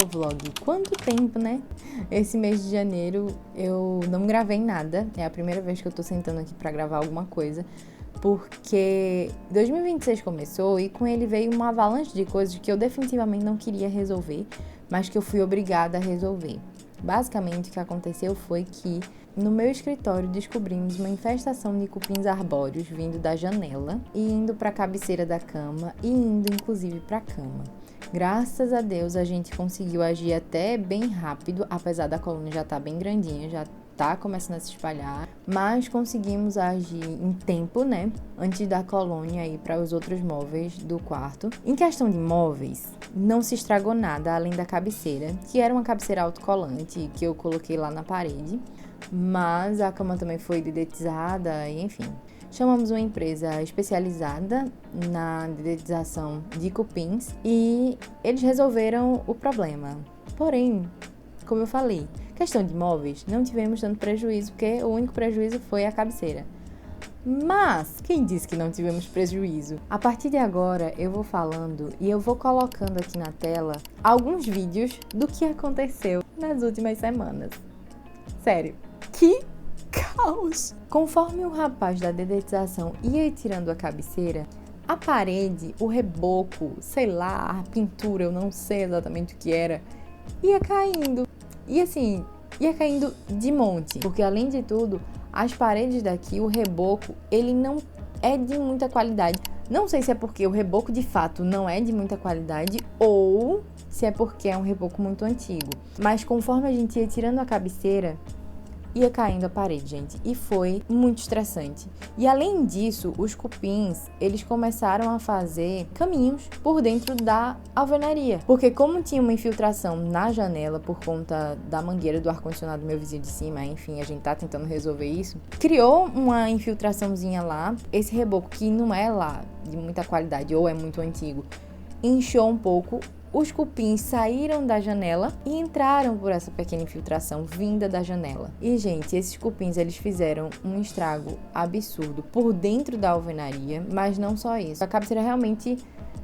vlog. Quanto tempo, né? Esse mês de janeiro eu não gravei nada. É a primeira vez que eu tô sentando aqui pra gravar alguma coisa. Porque 2026 começou e com ele veio uma avalanche de coisas que eu definitivamente não queria resolver, mas que eu fui obrigada a resolver. Basicamente, o que aconteceu foi que no meu escritório descobrimos uma infestação de cupins arbóreos vindo da janela e indo para a cabeceira da cama e indo inclusive para a cama. Graças a Deus a gente conseguiu agir até bem rápido, apesar da colônia já estar bem grandinha, já tá começando a se espalhar, mas conseguimos agir em tempo, né, antes da colônia ir para os outros móveis do quarto. Em questão de móveis, não se estragou nada além da cabeceira, que era uma cabeceira autocolante que eu coloquei lá na parede, mas a cama também foi dedetizada e enfim. Chamamos uma empresa especializada na dedetização de cupins e eles resolveram o problema. Porém, como eu falei, questão de móveis, não tivemos tanto prejuízo, porque o único prejuízo foi a cabeceira. Mas, quem disse que não tivemos prejuízo? A partir de agora, eu vou falando e eu vou colocando aqui na tela alguns vídeos do que aconteceu nas últimas semanas. Sério, que caos! Conforme o rapaz da dedetização ia tirando a cabeceira, a parede, o reboco, sei lá, a pintura, eu não sei exatamente o que era, ia caindo. E assim, ia caindo de monte, porque além de tudo, as paredes daqui, o reboco, ele não é de muita qualidade. Não sei se é porque o reboco de fato não é de muita qualidade ou se é porque é um reboco muito antigo. Mas conforme a gente ia tirando a cabeceira, ia caindo a parede, gente, e foi muito estressante. E além disso, os cupins, eles começaram a fazer caminhos por dentro da alvenaria, porque como tinha uma infiltração na janela por conta da mangueira do ar-condicionado do meu vizinho de cima, enfim, a gente tá tentando resolver isso, criou uma infiltraçãozinha lá. Esse reboco, que não é lá de muita qualidade ou é muito antigo, inchou um pouco. Os cupins saíram da janela e entraram por essa pequena infiltração vinda da janela. E, gente, esses cupins, eles fizeram um estrago absurdo por dentro da alvenaria, mas não só isso. A cabeceira realmente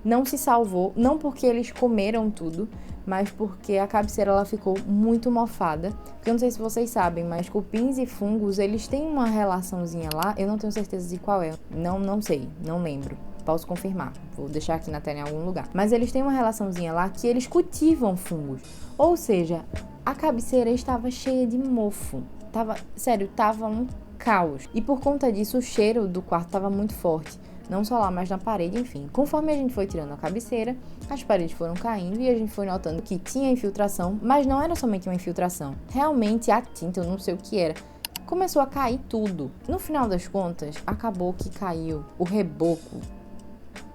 não se salvou, não porque eles comeram tudo, mas porque a cabeceira ela ficou muito mofada. Porque eu não sei se vocês sabem, mas cupins e fungos, eles têm uma relaçãozinha lá, eu não tenho certeza de qual é. Não sei, não lembro. Posso confirmar, vou deixar aqui na tela em algum lugar. Mas eles têm uma relaçãozinha lá que eles cultivam fungos. Ou seja, a cabeceira estava cheia de mofo. Tava um caos. E por conta disso, o cheiro do quarto estava muito forte. Não só lá, mas na parede, enfim. Conforme a gente foi tirando a cabeceira, as paredes foram caindo e a gente foi notando que tinha infiltração, mas não era somente uma infiltração. Realmente a tinta, eu não sei o que era, começou a cair tudo. No final das contas, acabou que caiu o reboco,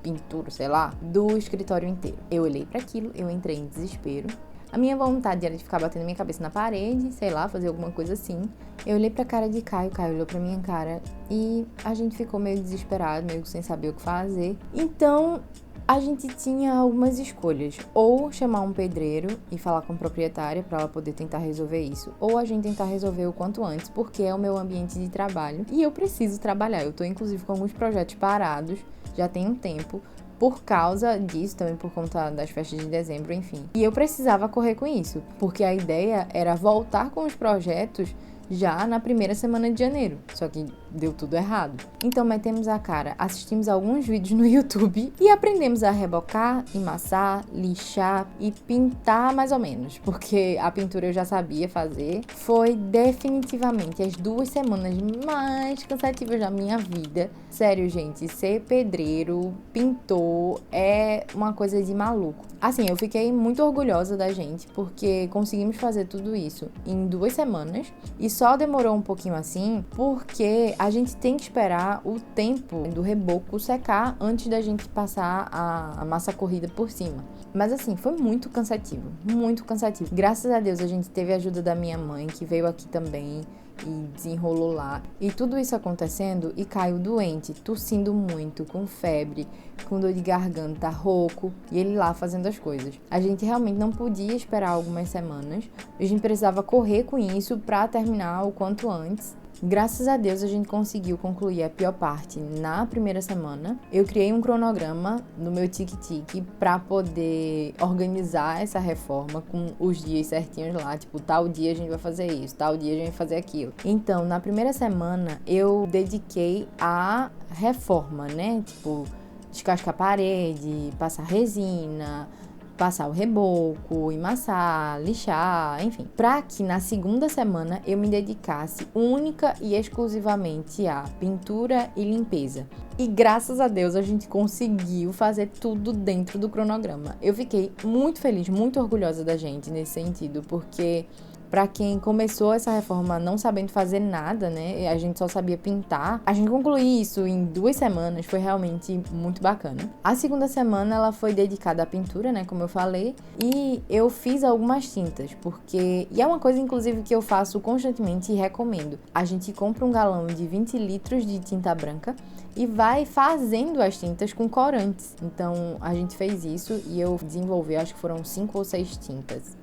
pintura, sei lá, do escritório inteiro. Eu olhei para aquilo, eu entrei em desespero. A minha vontade era de ficar batendo minha cabeça na parede, sei lá, fazer alguma coisa assim. Eu olhei pra cara de Caio, Caio olhou pra minha cara e a gente ficou meio desesperado, meio sem saber o que fazer. Então, a gente tinha algumas escolhas. Ou chamar um pedreiro e falar com a proprietária pra ela poder tentar resolver isso. Ou a gente tentar resolver o quanto antes, porque é o meu ambiente de trabalho e eu preciso trabalhar. Eu tô, inclusive, com alguns projetos parados, já tem um tempo, por causa disso, também por conta das festas de dezembro, enfim. E eu precisava correr com isso, porque a ideia era voltar com os projetos já na primeira semana de janeiro, só que deu tudo errado. Então metemos a cara, assistimos alguns vídeos no YouTube e aprendemos a rebocar, emassar, lixar e pintar mais ou menos, porque a pintura eu já sabia fazer. Foi definitivamente as 2 semanas mais cansativas da minha vida. Sério, gente, ser pedreiro, pintor é uma coisa de maluco. Assim, eu fiquei muito orgulhosa da gente, porque conseguimos fazer tudo isso em 2 semanas e só demorou um pouquinho assim, porque a gente tem que esperar o tempo do reboco secar antes da gente passar a massa corrida por cima. Mas assim, foi muito cansativo, muito cansativo. Graças a Deus a gente teve a ajuda da minha mãe, que veio aqui também e desenrolou lá. E tudo isso acontecendo e Caio doente, tossindo muito, com febre, com dor de garganta, rouco, e ele lá fazendo as coisas. A gente realmente não podia esperar algumas semanas, a gente precisava correr com isso pra terminar o quanto antes. Graças a Deus a gente conseguiu concluir a pior parte na primeira semana. Eu criei um cronograma no meu tic-tic para poder organizar essa reforma com os dias certinhos lá, tipo, tal dia a gente vai fazer isso, tal dia a gente vai fazer aquilo. Então, na primeira semana eu dediquei à reforma, né? Tipo, descascar a parede, passar resina, passar o reboco, emassar, lixar, enfim. Para que na segunda semana eu me dedicasse única e exclusivamente à pintura e limpeza. E graças a Deus a gente conseguiu fazer tudo dentro do cronograma. Eu fiquei muito feliz, muito orgulhosa da gente nesse sentido, porque para quem começou essa reforma não sabendo fazer nada, né? A gente só sabia pintar. A gente concluir isso em 2 semanas foi realmente muito bacana. A segunda semana ela foi dedicada à pintura, né? Como eu falei. E eu fiz algumas tintas, porque... E é uma coisa, inclusive, que eu faço constantemente e recomendo. A gente compra um galão de 20 litros de tinta branca e vai fazendo as tintas com corantes. Então, a gente fez isso e eu desenvolvi, acho que foram 5 ou 6 tintas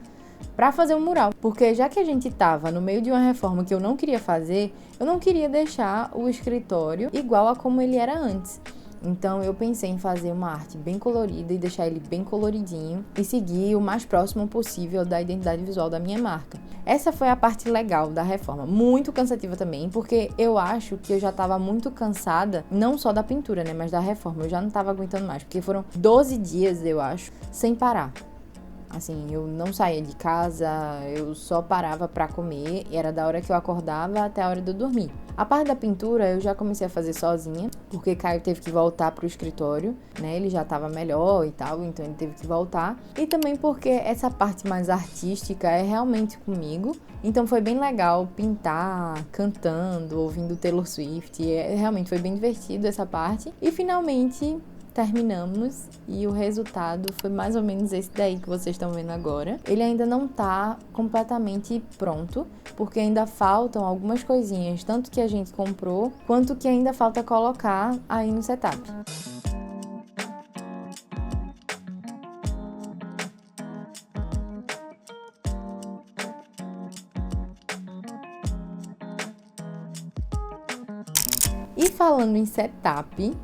para fazer um mural, porque já que a gente tava no meio de uma reforma que eu não queria fazer, eu não queria deixar o escritório igual a como ele era antes. Então eu pensei em fazer uma arte bem colorida e deixar ele bem coloridinho e seguir o mais próximo possível da identidade visual da minha marca. Essa foi a parte legal da reforma, muito cansativa também, porque eu acho que eu já estava muito cansada, não só da pintura, né, mas da reforma. Eu já não estava aguentando mais, porque foram 12 dias, eu acho, sem parar. Assim, eu não saía de casa, eu só parava pra comer, e era da hora que eu acordava até a hora de eu dormir. A parte da pintura eu já comecei a fazer sozinha, porque Caio teve que voltar pro escritório, né? Ele já tava melhor e tal, então ele teve que voltar. E também porque essa parte mais artística é realmente comigo, então foi bem legal pintar, cantando, ouvindo Taylor Swift, realmente foi bem divertido essa parte. E finalmente terminamos e o resultado foi mais ou menos esse daí que vocês estão vendo agora. Ele ainda não tá completamente pronto, porque ainda faltam algumas coisinhas, tanto que a gente comprou, quanto que ainda falta colocar aí no setup. E falando em setup,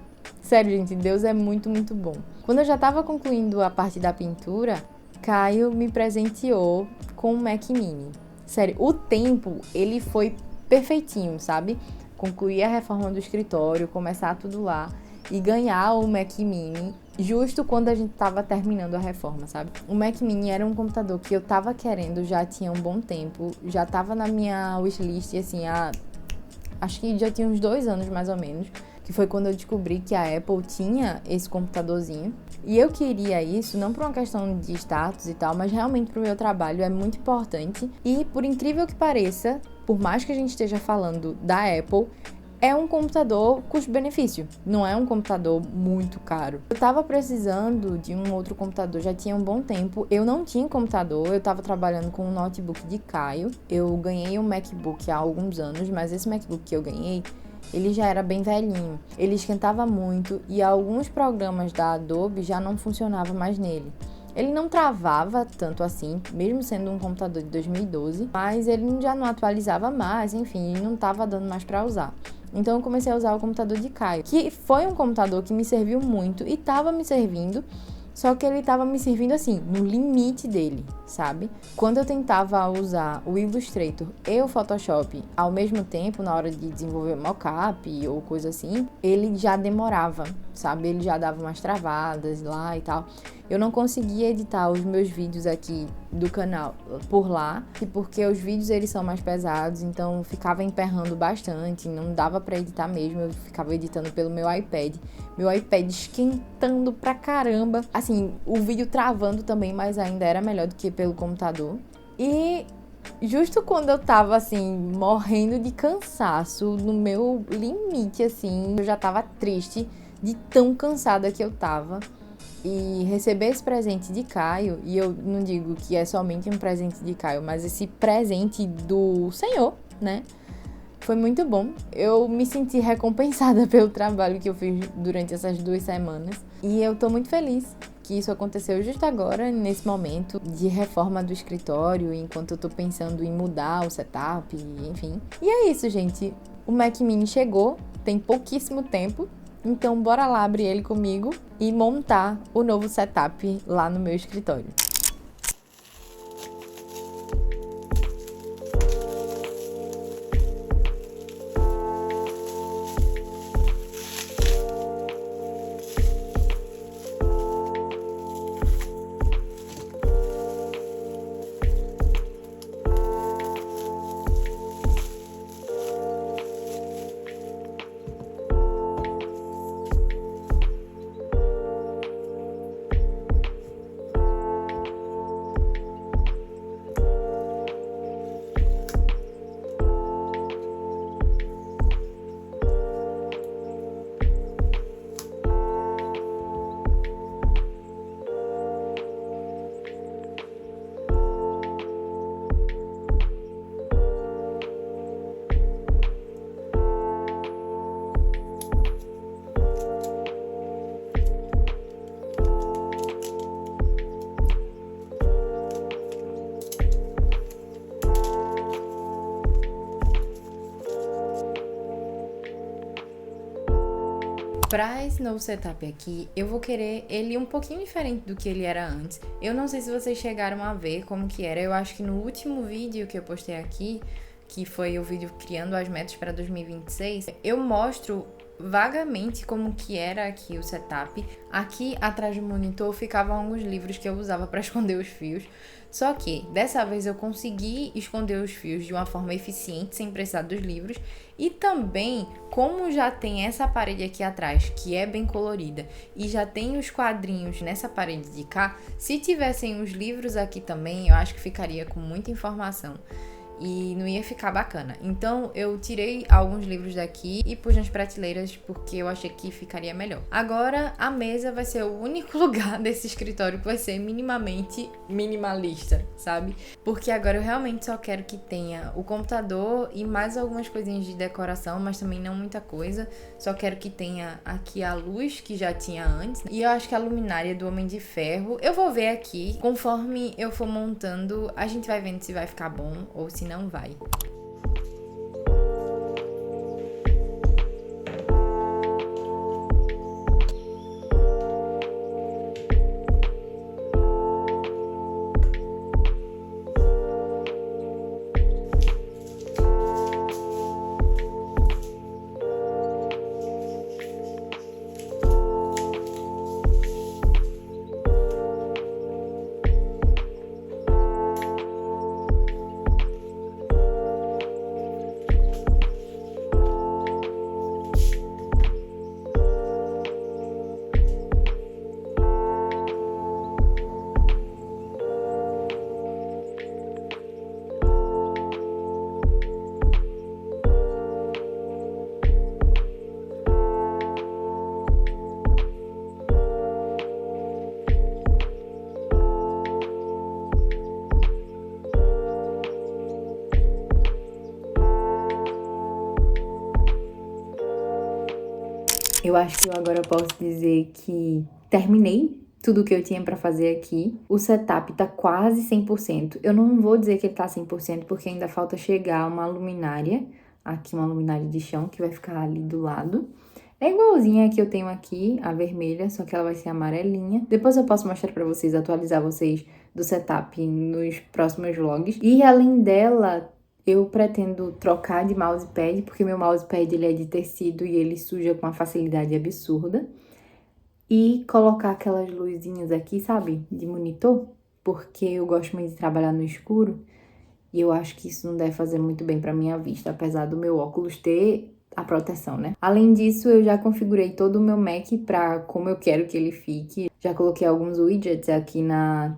sério, gente, Deus é muito, muito bom. Quando eu já estava concluindo a parte da pintura, Caio me presenteou com um Mac Mini. Sério, o tempo, ele foi perfeitinho, sabe? Concluir a reforma do escritório, começar tudo lá e ganhar o Mac Mini justo quando a gente estava terminando a reforma, sabe? O Mac Mini era um computador que eu estava querendo já tinha um bom tempo, já estava na minha wishlist, assim, acho que já tinha uns 2 anos mais ou menos, que foi quando eu descobri que a Apple tinha esse computadorzinho. E eu queria isso, não por uma questão de status e tal, mas realmente pro meu trabalho é muito importante. E por incrível que pareça, por mais que a gente esteja falando da Apple, é um computador custo-benefício, não é um computador muito caro. Eu tava precisando de um outro computador, já tinha um bom tempo. Eu não tinha computador, eu tava trabalhando com um notebook de Caio. Eu ganhei um MacBook há alguns anos, mas esse MacBook que eu ganhei, ele já era bem velhinho, ele esquentava muito e alguns programas da Adobe já não funcionavam mais nele. Ele não travava tanto assim, mesmo sendo um computador de 2012, mas ele já não atualizava mais, enfim, não estava dando mais para usar. Então eu comecei a usar o computador de Caio, que foi um computador que me serviu muito e estava me servindo, só que ele estava me servindo assim, no limite dele, sabe? Quando eu tentava usar o Illustrator e o Photoshop ao mesmo tempo, na hora de desenvolver mockup ou coisa assim, ele já demorava, sabe? Ele já dava umas travadas lá e tal. Eu não conseguia editar os meus vídeos aqui do canal por lá, porque os vídeos eles são mais pesados, então ficava emperrando bastante, não dava pra editar mesmo, eu ficava editando pelo meu iPad esquentando pra caramba, assim, o vídeo travando também, mas ainda era melhor do que pelo computador. E justo quando eu tava, assim, morrendo de cansaço, no meu limite, assim, eu já tava triste de tão cansada que eu tava. E receber esse presente de Caio, e eu não digo que é somente um presente de Caio, mas esse presente do Senhor, né? Foi muito bom. Eu me senti recompensada pelo trabalho que eu fiz durante essas 2 semanas. E eu tô muito feliz que isso aconteceu justo agora, nesse momento de reforma do escritório, enquanto eu tô pensando em mudar o setup, enfim. E é isso, gente. O Mac Mini chegou, tem pouquíssimo tempo, então bora lá abrir ele comigo e montar o novo setup lá no meu escritório. Para esse novo setup aqui, eu vou querer ele um pouquinho diferente do que ele era antes. Eu não sei se vocês chegaram a ver como que era. Eu acho que no último vídeo que eu postei aqui, que foi o vídeo criando as metas para 2026, eu mostro vagamente como que era aqui o setup. Aqui atrás do monitor ficavam alguns livros que eu usava para esconder os fios. Só que dessa vez eu consegui esconder os fios de uma forma eficiente, sem precisar dos livros. E também, como já tem essa parede aqui atrás, que é bem colorida, e já tem os quadrinhos nessa parede de cá, se tivessem os livros aqui também, eu acho que ficaria com muita informação. E não ia ficar bacana. Então eu tirei alguns livros daqui e pus nas prateleiras porque eu achei que ficaria melhor. Agora a mesa vai ser o único lugar desse escritório que vai ser minimamente minimalista, sabe? Porque agora eu realmente só quero que tenha o computador e mais algumas coisinhas de decoração, mas também não muita coisa. Só quero que tenha aqui a luz que já tinha antes. E eu acho que a luminária do Homem de Ferro, eu vou ver aqui. Conforme eu for montando, a gente vai vendo se vai ficar bom ou se não vai. Eu acho que eu agora posso dizer que terminei tudo que eu tinha pra fazer aqui. O setup tá quase 100%. Eu não vou dizer que ele tá 100% porque ainda falta chegar uma luminária. Aqui uma luminária de chão que vai ficar ali do lado. É igualzinha a que eu tenho aqui, a vermelha, só que ela vai ser amarelinha. Depois eu posso mostrar pra vocês, atualizar vocês do setup nos próximos vlogs. E além dela, eu pretendo trocar de mousepad, porque meu mousepad ele é de tecido e ele suja com uma facilidade absurda. E colocar aquelas luzinhas aqui, sabe, de monitor, porque eu gosto muito de trabalhar no escuro. E eu acho que isso não deve fazer muito bem pra minha vista, apesar do meu óculos ter a proteção, né? Além disso, eu já configurei todo o meu Mac pra como eu quero que ele fique. Já coloquei alguns widgets aqui na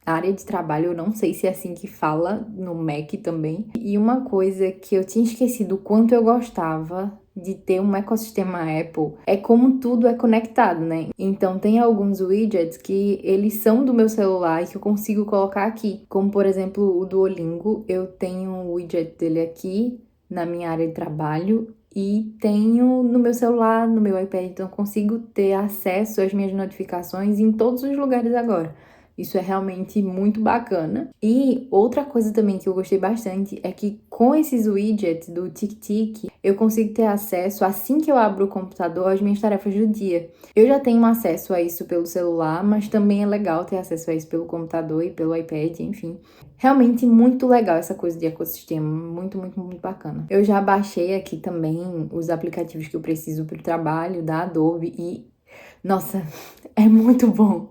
área de trabalho, eu não sei se é assim que fala no Mac também. E uma coisa que eu tinha esquecido o quanto eu gostava de ter um ecossistema Apple é como tudo é conectado, né? Então tem alguns widgets que eles são do meu celular e que eu consigo colocar aqui. Como, por exemplo, o Duolingo, eu tenho um widget dele aqui na minha área de trabalho e tenho no meu celular, no meu iPad, então eu consigo ter acesso às minhas notificações em todos os lugares agora. Isso é realmente muito bacana. E outra coisa também que eu gostei bastante é que com esses widgets do TickTick, eu consigo ter acesso, assim que eu abro o computador, às minhas tarefas do dia. Eu já tenho acesso a isso pelo celular, mas também é legal ter acesso a isso pelo computador e pelo iPad, enfim. Realmente muito legal essa coisa de ecossistema, muito, muito, muito bacana. Eu já baixei aqui também os aplicativos que eu preciso para o trabalho da Adobe e, nossa, é muito bom.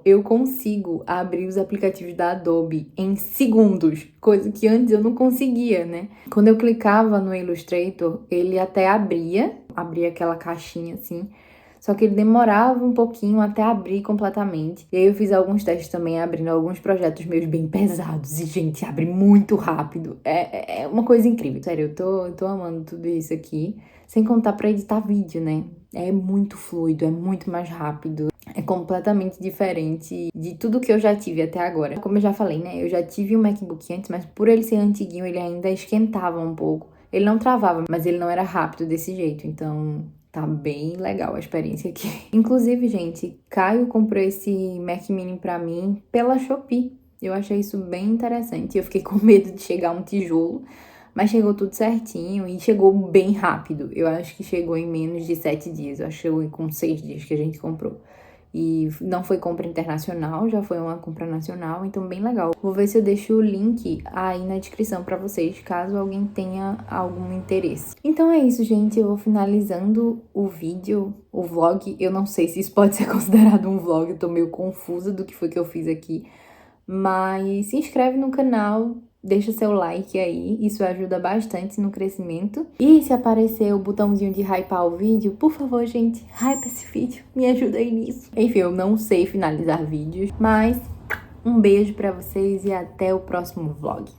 Eu consigo abrir os aplicativos da Adobe em segundos, coisa que antes eu não conseguia, né? Quando eu clicava no Illustrator, ele até abria aquela caixinha assim, só que ele demorava um pouquinho até abrir completamente. E aí eu fiz alguns testes também, abrindo alguns projetos meus bem pesados. E, gente, abre muito rápido. É uma coisa incrível. Sério, eu tô amando tudo isso aqui. Sem contar pra editar vídeo, né? É muito fluido, é muito mais rápido. É completamente diferente de tudo que eu já tive até agora. Como eu já falei, né? Eu já tive um MacBook antes, mas por ele ser antiguinho, ele ainda esquentava um pouco. Ele não travava, mas ele não era rápido desse jeito. Então, tá bem legal a experiência aqui. Inclusive, gente, Caio comprou esse Mac Mini pra mim pela Shopee. Eu achei isso bem interessante. Eu fiquei com medo de chegar um tijolo, mas chegou tudo certinho e chegou bem rápido. Eu acho que chegou em menos de 7 dias. Eu acho que chegou com 6 dias que a gente comprou. E não foi compra internacional, já foi uma compra nacional, então bem legal. Vou ver se eu deixo o link aí na descrição pra vocês, caso alguém tenha algum interesse. Então é isso, gente. Eu vou finalizando o vídeo, o vlog. Eu não sei se isso pode ser considerado um vlog, eu tô meio confusa do que foi que eu fiz aqui. Mas se inscreve no canal, deixa seu like aí, isso ajuda bastante no crescimento. E se aparecer o botãozinho de hypar o vídeo, por favor, gente, hypa esse vídeo, me ajuda aí nisso. Enfim, eu não sei finalizar vídeos, mas um beijo pra vocês e até o próximo vlog.